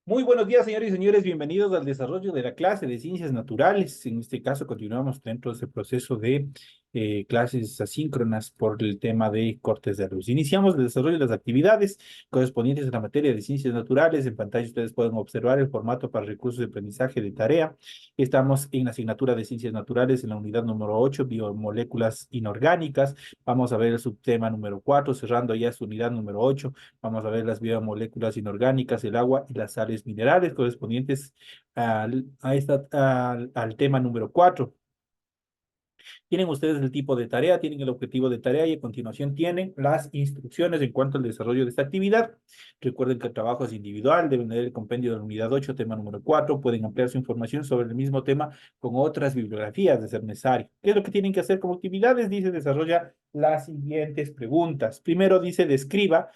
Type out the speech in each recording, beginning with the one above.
Muy buenos días, señores y señores. Bienvenidos al desarrollo de la clase de ciencias naturales. En este caso, continuamos dentro de ese proceso de clases asíncronas por el tema de cortes de luz. Iniciamos el desarrollo de las actividades correspondientes a la materia de ciencias naturales. En pantalla ustedes pueden observar el formato para recursos de aprendizaje de tarea. Estamos en la asignatura de ciencias naturales en la unidad número 8, biomoléculas inorgánicas. Vamos a ver el subtema número 4, cerrando ya su unidad número 8. Vamos a ver las biomoléculas inorgánicas, el agua y las sales minerales correspondientes al tema número 4. Tienen ustedes el tipo de tarea, tienen el objetivo de tarea y a continuación tienen las instrucciones en cuanto al desarrollo de esta actividad. Recuerden que el trabajo es individual, deben leer el compendio de la unidad 8, tema número 4. Pueden ampliar su información sobre el mismo tema con otras bibliografías de ser necesario. ¿Qué es lo que tienen que hacer como actividades? Dice, desarrolla las siguientes preguntas. Primero dice, describa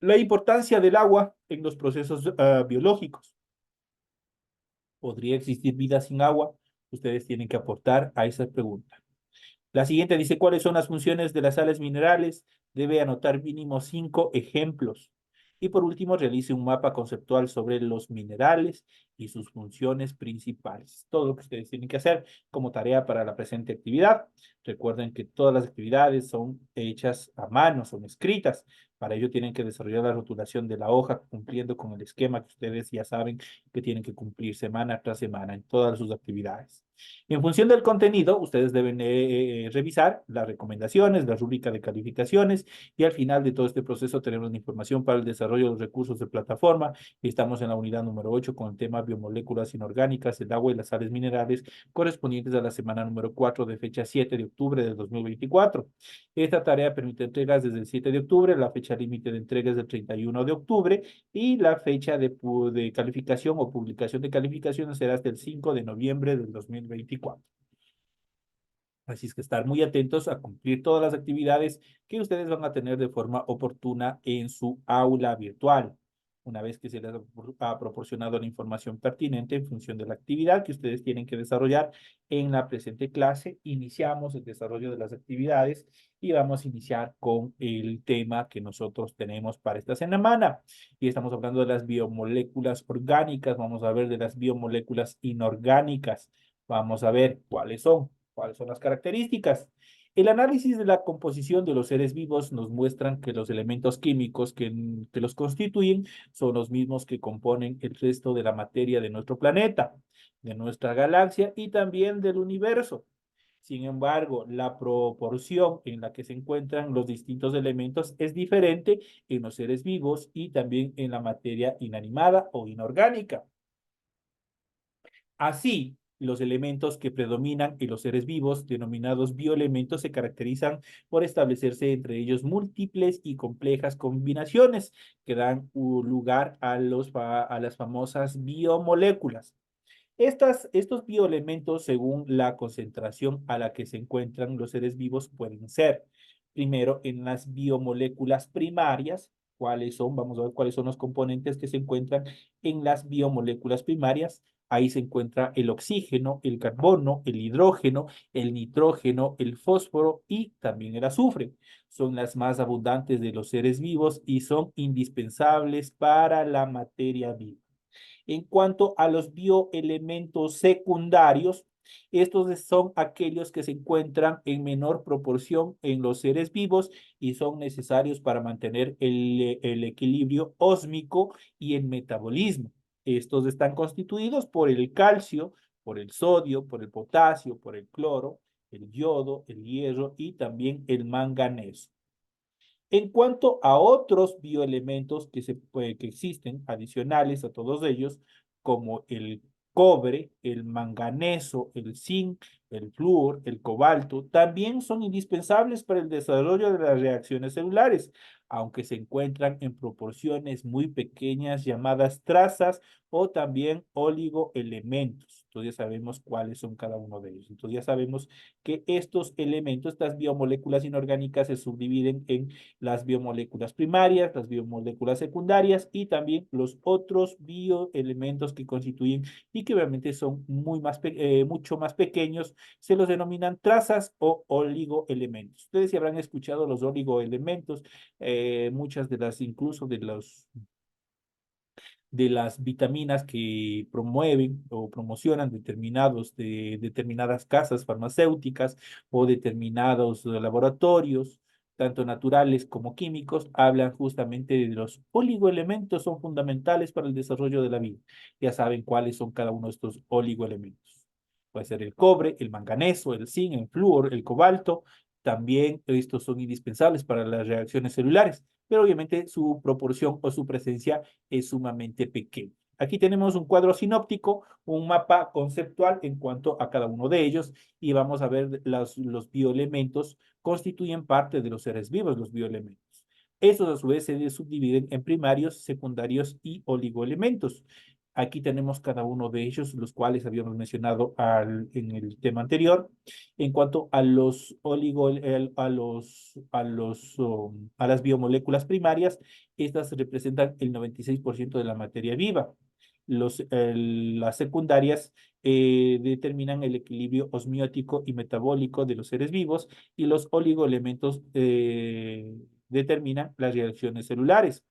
la importancia del agua en los procesos biológicos. ¿Podría existir vida sin agua? Ustedes tienen que aportar a esa pregunta. La siguiente dice, ¿cuáles son las funciones de las sales minerales? Debe anotar mínimo 5 ejemplos. Y por último, realice un mapa conceptual sobre los minerales y sus funciones principales. Todo lo que ustedes tienen que hacer como tarea para la presente actividad. Recuerden que todas las actividades son hechas a mano, son escritas. Para ello tienen que desarrollar la rotulación de la hoja cumpliendo con el esquema que ustedes ya saben que tienen que cumplir semana tras semana en todas sus actividades. En función del contenido, ustedes deben revisar las recomendaciones, la rúbrica de calificaciones y al final de todo este proceso tenemos la información para el desarrollo de los recursos de plataforma. Estamos en la unidad número 8 con el tema biomoléculas inorgánicas, el agua y las sales minerales correspondientes a la semana número 4 de fecha 7 de octubre de 2024. Esta tarea permite entregas desde el 7 de octubre, la fecha límite de entregas del 31 de octubre y la fecha de calificación o publicación de calificaciones será hasta el 5 de noviembre del 2024. Así es que estar muy atentos a cumplir todas las actividades que ustedes van a tener de forma oportuna en su aula virtual. Una vez que se les ha proporcionado la información pertinente en función de la actividad que ustedes tienen que desarrollar en la presente clase, iniciamos el desarrollo de las actividades y vamos a iniciar con el tema que nosotros tenemos para esta semana. Y estamos hablando de las biomoléculas orgánicas, vamos a ver de las biomoléculas inorgánicas, vamos a ver cuáles son. ¿Cuáles son las características? El análisis de la composición de los seres vivos nos muestran que los elementos químicos que los constituyen son los mismos que componen el resto de la materia de nuestro planeta, de nuestra galaxia y también del universo. Sin embargo, la proporción en la que se encuentran los distintos elementos es diferente en los seres vivos y también en la materia inanimada o inorgánica. Así, los elementos que predominan en los seres vivos, denominados bioelementos, se caracterizan por establecerse entre ellos múltiples y complejas combinaciones que dan lugar a las famosas biomoléculas. Estos bioelementos, según la concentración a la que se encuentran los seres vivos, pueden ser, primero, en las biomoléculas primarias. ¿Cuáles son? Vamos a ver cuáles son los componentes que se encuentran en las biomoléculas primarias. Ahí se encuentra el oxígeno, el carbono, el hidrógeno, el nitrógeno, el fósforo y también el azufre. Son las más abundantes de los seres vivos y son indispensables para la materia viva. En cuanto a los bioelementos secundarios, estos son aquellos que se encuentran en menor proporción en los seres vivos y son necesarios para mantener el equilibrio ósmico y el metabolismo. Estos están constituidos por el calcio, por el sodio, por el potasio, por el cloro, el yodo, el hierro y también el manganeso. En cuanto a otros bioelementos que existen adicionales a todos ellos, como el cobre, el manganeso, el zinc, el flúor, el cobalto, también son indispensables para el desarrollo de las reacciones celulares, aunque se encuentran en proporciones muy pequeñas llamadas trazas o también oligoelementos. Entonces ya sabemos cuáles son cada uno de ellos. Entonces ya sabemos que estos elementos, estas biomoléculas inorgánicas se subdividen en las biomoléculas primarias, las biomoléculas secundarias y también los otros bioelementos que constituyen y que obviamente son mucho más pequeños, se los denominan trazas o oligoelementos. Ustedes ya habrán escuchado los oligoelementos, muchas de las, incluso de las vitaminas que promueven o promocionan determinadas casas farmacéuticas o determinados laboratorios, tanto naturales como químicos, hablan justamente de los oligoelementos, son fundamentales para el desarrollo de la vida. Ya saben cuáles son cada uno de estos oligoelementos. Puede ser el cobre, el manganeso, el zinc, el flúor, el cobalto. También estos son indispensables para las reacciones celulares, pero obviamente su proporción o su presencia es sumamente pequeña. Aquí tenemos un cuadro sinóptico, un mapa conceptual en cuanto a cada uno de ellos y vamos a ver los bioelementos constituyen parte de los seres vivos, los bioelementos. Estos a su vez se subdividen en primarios, secundarios y oligoelementos. Aquí tenemos cada uno de ellos, los cuales habíamos mencionado en el tema anterior. En cuanto a los a las biomoléculas primarias, estas representan el 96% de la materia viva. Las secundarias determinan el equilibrio osmiótico y metabólico de los seres vivos y los oligoelementos determinan las reacciones celulares.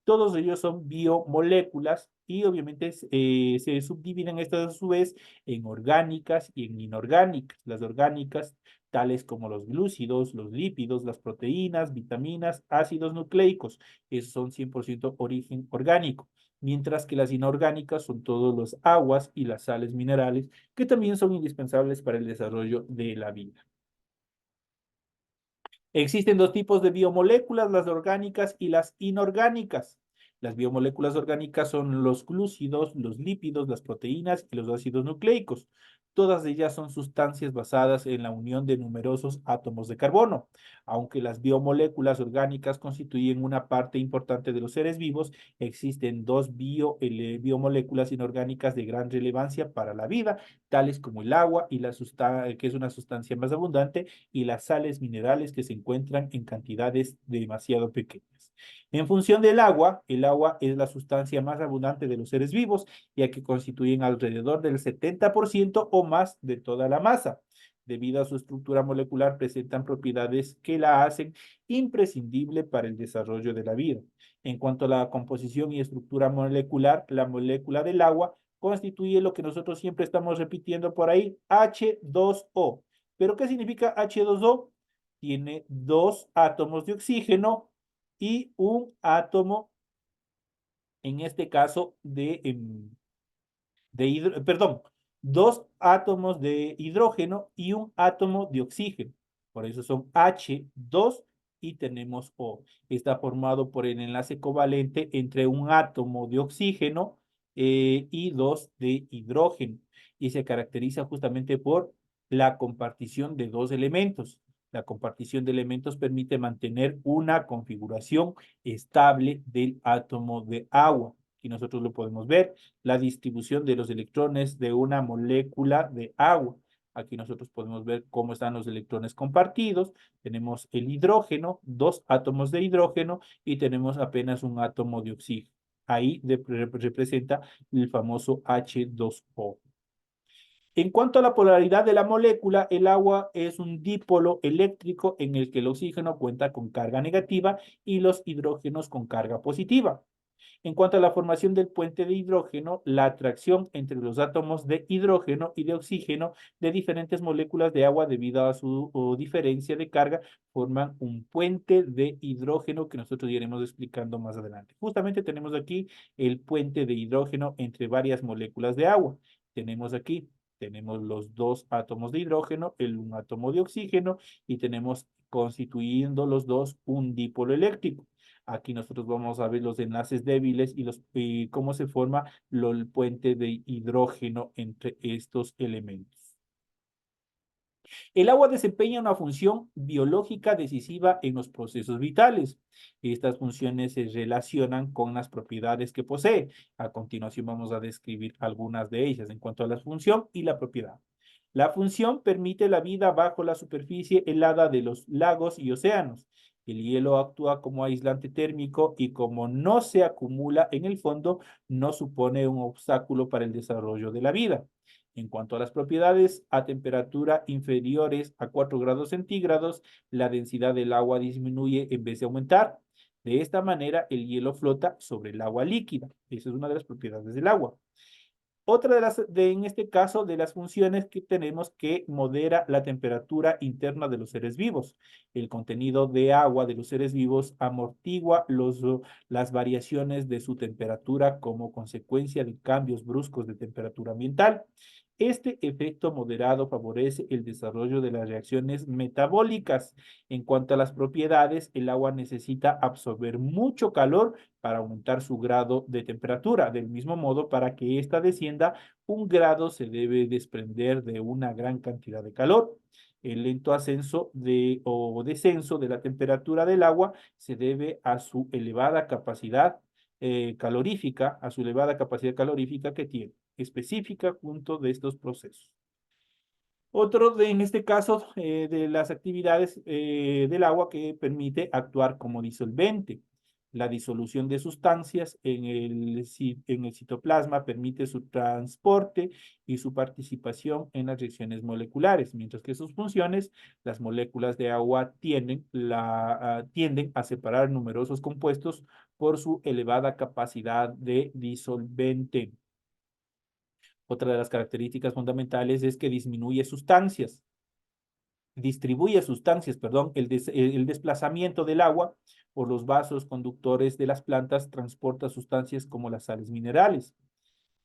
Todos ellos son biomoléculas y obviamente se subdividen estas a su vez en orgánicas y en inorgánicas. Las orgánicas, tales como los glúcidos, los lípidos, las proteínas, vitaminas, ácidos nucleicos, esos son 100% origen orgánico, mientras que las inorgánicas son todos los aguas y las sales minerales que también son indispensables para el desarrollo de la vida. Existen dos tipos de biomoléculas, las orgánicas y las inorgánicas. Las biomoléculas orgánicas son los glúcidos, los lípidos, las proteínas y los ácidos nucleicos. Todas ellas son sustancias basadas en la unión de numerosos átomos de carbono. Aunque las biomoléculas orgánicas constituyen una parte importante de los seres vivos, existen dos biomoléculas inorgánicas de gran relevancia para la vida, tales como el agua, que es una sustancia más abundante, y las sales minerales que se encuentran en cantidades demasiado pequeñas. En función del agua, el agua es la sustancia más abundante de los seres vivos, ya que constituyen alrededor del 70% o más de toda la masa. Debido a su estructura molecular, presentan propiedades que la hacen imprescindible para el desarrollo de la vida. En cuanto a la composición y estructura molecular, la molécula del agua constituye lo que nosotros siempre estamos repitiendo por ahí, H2O. ¿Pero qué significa H2O? Tiene dos átomos de oxígeno y un átomo, en este caso, perdón, dos átomos de hidrógeno y un átomo de oxígeno. Por eso son H2 y tenemos O. Está formado por el enlace covalente entre un átomo de oxígeno y dos de hidrógeno. Y se caracteriza justamente por la compartición de dos elementos. La compartición de elementos permite mantener una configuración estable del átomo de agua. Aquí nosotros lo podemos ver, la distribución de los electrones de una molécula de agua. Aquí nosotros podemos ver cómo están los electrones compartidos. Tenemos el hidrógeno, dos átomos de hidrógeno y tenemos apenas un átomo de oxígeno. Ahí representa el famoso H2O. En cuanto a la polaridad de la molécula, el agua es un dipolo eléctrico en el que el oxígeno cuenta con carga negativa y los hidrógenos con carga positiva. En cuanto a la formación del puente de hidrógeno, la atracción entre los átomos de hidrógeno y de oxígeno de diferentes moléculas de agua debido a su diferencia de carga forman un puente de hidrógeno que nosotros iremos explicando más adelante. Justamente tenemos aquí el puente de hidrógeno entre varias moléculas de agua. Tenemos los dos átomos de hidrógeno, un átomo de oxígeno y tenemos constituyendo los dos un dipolo eléctrico. Aquí nosotros vamos a ver los enlaces débiles y cómo se forma el puente de hidrógeno entre estos elementos. El agua desempeña una función biológica decisiva en los procesos vitales. Estas funciones se relacionan con las propiedades que posee. A continuación vamos a describir algunas de ellas en cuanto a la función y la propiedad. La función permite la vida bajo la superficie helada de los lagos y océanos. El hielo actúa como aislante térmico y como no se acumula en el fondo, no supone un obstáculo para el desarrollo de la vida. En cuanto a las propiedades, a temperatura inferiores a 4 grados centígrados, la densidad del agua disminuye en vez de aumentar. De esta manera, el hielo flota sobre el agua líquida. Esa es una de las propiedades del agua. Otra en este caso, de las funciones que tenemos que modera la temperatura interna de los seres vivos. El contenido de agua de los seres vivos amortigua las variaciones de su temperatura como consecuencia de cambios bruscos de temperatura ambiental. Este efecto moderado favorece el desarrollo de las reacciones metabólicas. En cuanto a las propiedades, el agua necesita absorber mucho calor para aumentar su grado de temperatura. Del mismo modo, para que ésta descienda, 1 grado se debe desprender de una gran cantidad de calor. El lento ascenso o descenso de la temperatura del agua se debe a su elevada capacidad calorífica, a su elevada capacidad calorífica que tiene, específica junto de estos procesos. Otro en este caso de las actividades del agua que permite actuar como disolvente. La disolución de sustancias en el citoplasma permite su transporte y su participación en las reacciones moleculares, mientras que sus funciones, las moléculas de agua tienden a separar numerosos compuestos por su elevada capacidad de disolvente. Otra de las características fundamentales es que distribuye sustancias, perdón, el desplazamiento del agua por los vasos conductores de las plantas transporta sustancias como las sales minerales.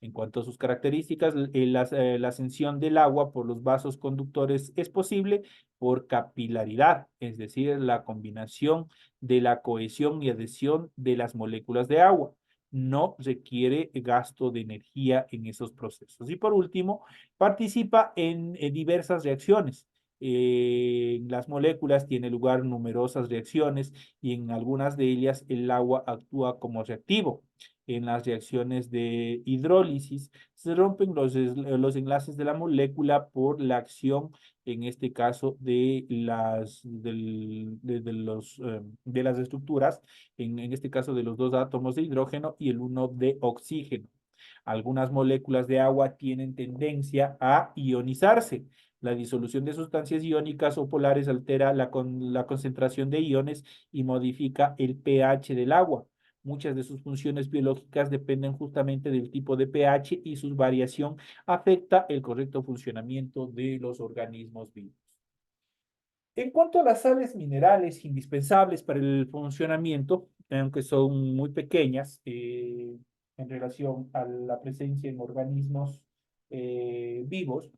En cuanto a sus características, la ascensión del agua por los vasos conductores es posible por capilaridad, es decir, la combinación de la cohesión y adhesión de las moléculas de agua. No requiere gasto de energía en esos procesos. Y por último, participa en diversas reacciones. En las moléculas tiene lugar numerosas reacciones y en algunas de ellas el agua actúa como reactivo. En las reacciones de hidrólisis se rompen los enlaces de la molécula por la acción, en este caso, de las estructuras, en este caso de los 2 átomos de hidrógeno y el 1 de oxígeno. Algunas moléculas de agua tienen tendencia a ionizarse. La disolución de sustancias iónicas o polares altera la concentración de iones y modifica el pH del agua. Muchas de sus funciones biológicas dependen justamente del tipo de pH y su variación afecta el correcto funcionamiento de los organismos vivos. En cuanto a las sales minerales indispensables para el funcionamiento, aunque son muy pequeñas en relación a la presencia en organismos vivos,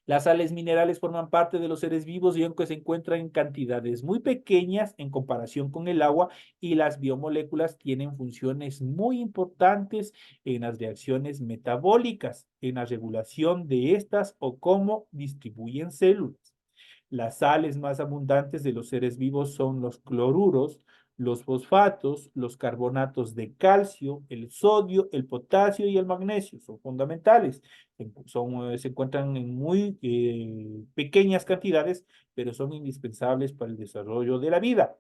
las sales minerales forman parte de los seres vivos y aunque se encuentran en cantidades muy pequeñas en comparación con el agua, y las biomoléculas tienen funciones muy importantes en las reacciones metabólicas, en la regulación de estas o cómo distribuyen células. Las sales más abundantes de los seres vivos son los cloruros, los fosfatos, los carbonatos de calcio, el sodio, el potasio y el magnesio. Son fundamentales. Se encuentran en muy pequeñas cantidades, pero son indispensables para el desarrollo de la vida.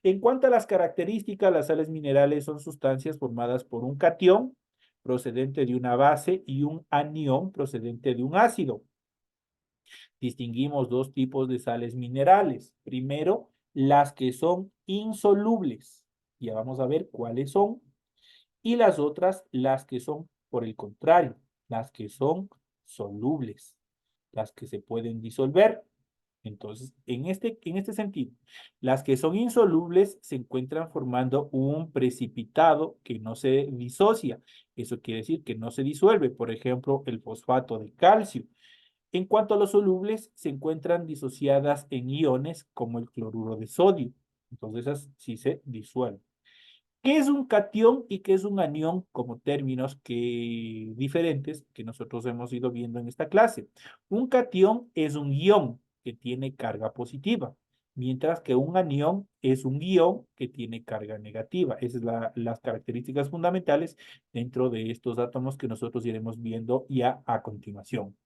En cuanto a las características, las sales minerales son sustancias formadas por un catión procedente de una base y un anión procedente de un ácido. Distinguimos 2 tipos de sales minerales. Primero, las que son insolubles. Ya vamos a ver cuáles son. Y las otras, las que son, por el contrario, las que son solubles, las que se pueden disolver. Entonces, en este sentido, las que son insolubles se encuentran formando un precipitado que no se disocia. Eso quiere decir que no se disuelve. Por ejemplo, el fosfato de calcio. En cuanto a los solubles, se encuentran disociadas en iones como el cloruro de sodio. Entonces, esas sí se disuelven. ¿Qué es un catión y qué es un anión como términos diferentes que nosotros hemos ido viendo en esta clase? Un catión es un ion que tiene carga positiva, mientras que un anión es un ion que tiene carga negativa. Esas son las características fundamentales dentro de estos átomos que nosotros iremos viendo ya a continuación.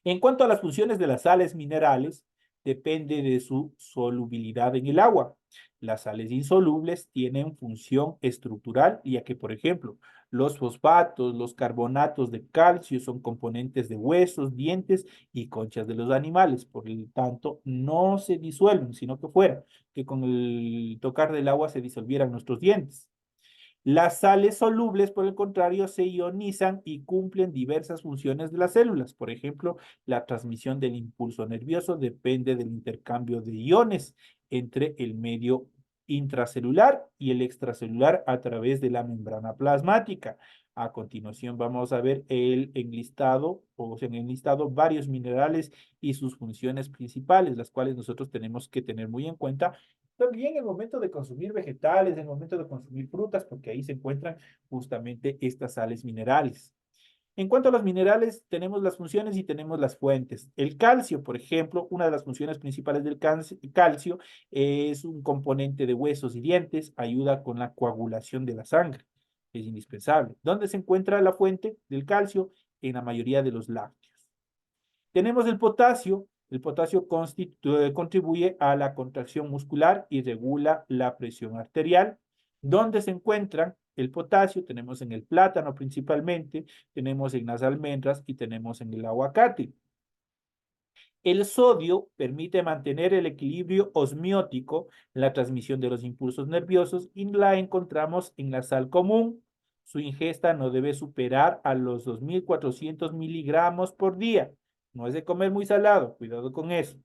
En cuanto a las funciones de las sales minerales, depende de su solubilidad en el agua. Las sales insolubles tienen función estructural, ya que, por ejemplo, los fosfatos, los carbonatos de calcio son componentes de huesos, dientes y conchas de los animales. Por lo tanto, no se disuelven, sino que fuera, que con el tocar del agua se disolvieran nuestros dientes. Las sales solubles, por el contrario, se ionizan y cumplen diversas funciones de las células. Por ejemplo, la transmisión del impulso nervioso depende del intercambio de iones entre el medio intracelular y el extracelular a través de la membrana plasmática. A continuación vamos a ver el enlistado, o sea, en el enlistado varios minerales y sus funciones principales, las cuales nosotros tenemos que tener muy en cuenta también en el momento de consumir vegetales, en el momento de consumir frutas, porque ahí se encuentran justamente estas sales minerales. En cuanto a los minerales, tenemos las funciones y tenemos las fuentes. El calcio, por ejemplo, una de las funciones principales del calcio es un componente de huesos y dientes, ayuda con la coagulación de la sangre. Es indispensable. ¿Dónde se encuentra la fuente del calcio? En la mayoría de los lácteos. Tenemos el potasio. El potasio contribuye a la contracción muscular y regula la presión arterial. ¿Dónde se encuentran el potasio? Tenemos en el plátano principalmente, tenemos en las almendras y tenemos en el aguacate. El sodio permite mantener el equilibrio osmiótico, la transmisión de los impulsos nerviosos y la encontramos en la sal común. Su ingesta no debe superar a los 2.400 miligramos por día. No es de comer muy salado, cuidado con eso.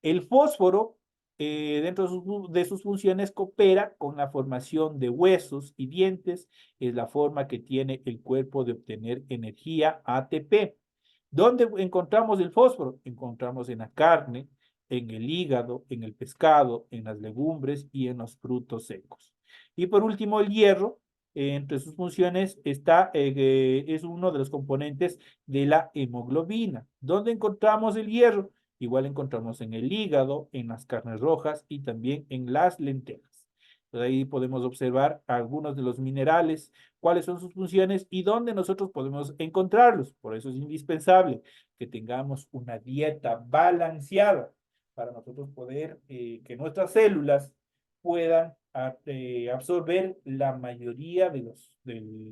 El fósforo, dentro de sus funciones, coopera con la formación de huesos y dientes. Es la forma que tiene el cuerpo de obtener energía ATP. ¿Dónde encontramos el fósforo? Encontramos en la carne, en el hígado, en el pescado, en las legumbres y en los frutos secos. Y por último, el hierro, entre sus funciones está, es uno de los componentes de la hemoglobina. ¿Dónde encontramos el hierro? Igual encontramos en el hígado, en las carnes rojas y también en las lentejas. Entonces ahí podemos observar algunos de los minerales, cuáles son sus funciones y dónde nosotros podemos encontrarlos. Por eso es indispensable que tengamos una dieta balanceada para nosotros poder que nuestras células puedan absorber la mayoría de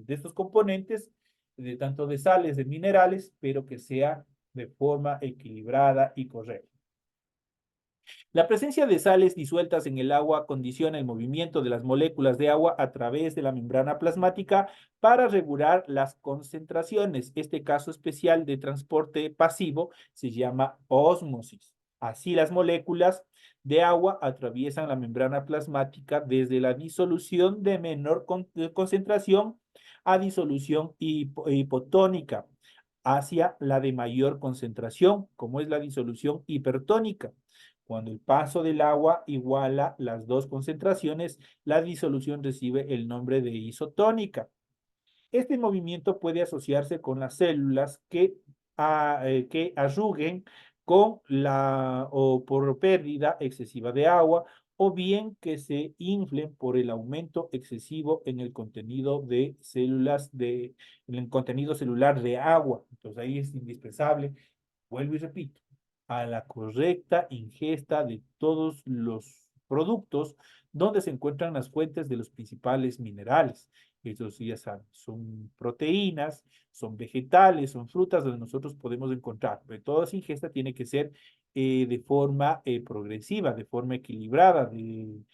estos componentes, de tanto de sales, de minerales, pero que sea de forma equilibrada y correcta. La presencia de sales disueltas en el agua condiciona el movimiento de las moléculas de agua a través de la membrana plasmática para regular las concentraciones. Este caso especial de transporte pasivo se llama ósmosis. Así las moléculas de agua atraviesan la membrana plasmática desde la disolución de menor concentración a disolución hipotónica hacia la de mayor concentración, como es la disolución hipertónica. Cuando el paso del agua iguala las dos concentraciones, la disolución recibe el nombre de isotónica. Este movimiento puede asociarse con las células que arruguen con o por pérdida excesiva de agua o bien que se inflen por el aumento excesivo en el contenido de en el contenido celular de agua. Entonces ahí es indispensable, vuelvo y repito, a la correcta ingesta de todos los productos donde se encuentran las fuentes de los principales minerales. Estos ya saben, son proteínas, son vegetales, son frutas donde nosotros podemos encontrar. Pero toda esa ingesta tiene que ser de forma progresiva, de forma equilibrada, en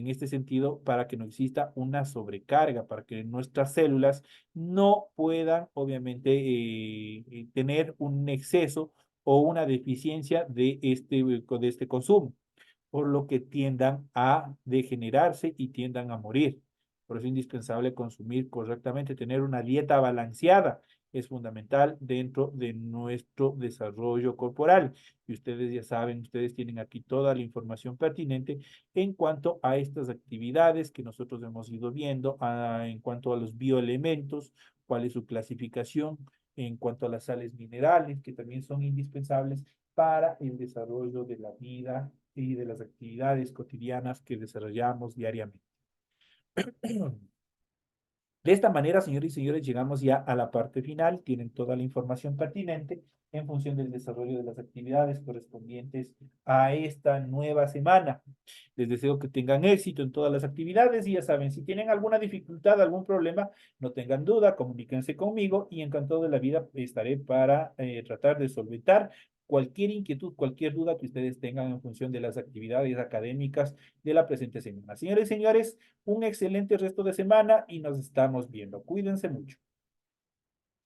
este sentido, para que no exista una sobrecarga, para que nuestras células no puedan, obviamente, tener un exceso o una deficiencia de este consumo, por lo que tiendan a degenerarse y tiendan a morir. Por eso es indispensable consumir correctamente, tener una dieta balanceada. Es fundamental dentro de nuestro desarrollo corporal. Y ustedes ya saben, ustedes tienen aquí toda la información pertinente en cuanto a estas actividades que nosotros hemos ido viendo, en cuanto a los bioelementos, cuál es su clasificación, en cuanto a las sales minerales, que también son indispensables para el desarrollo de la vida y de las actividades cotidianas que desarrollamos diariamente. De esta manera, señores y señores, llegamos ya a la parte final. Tienen toda la información pertinente en función del desarrollo de las actividades correspondientes a esta nueva semana. Les deseo que tengan éxito en todas las actividades y ya saben, si tienen alguna dificultad, algún problema, no tengan duda, comuníquense conmigo y encantado de la vida estaré para tratar de solventar cualquier inquietud, cualquier duda que ustedes tengan en función de las actividades académicas de la presente semana. Señores y señores, un excelente resto de semana y nos estamos viendo. Cuídense mucho.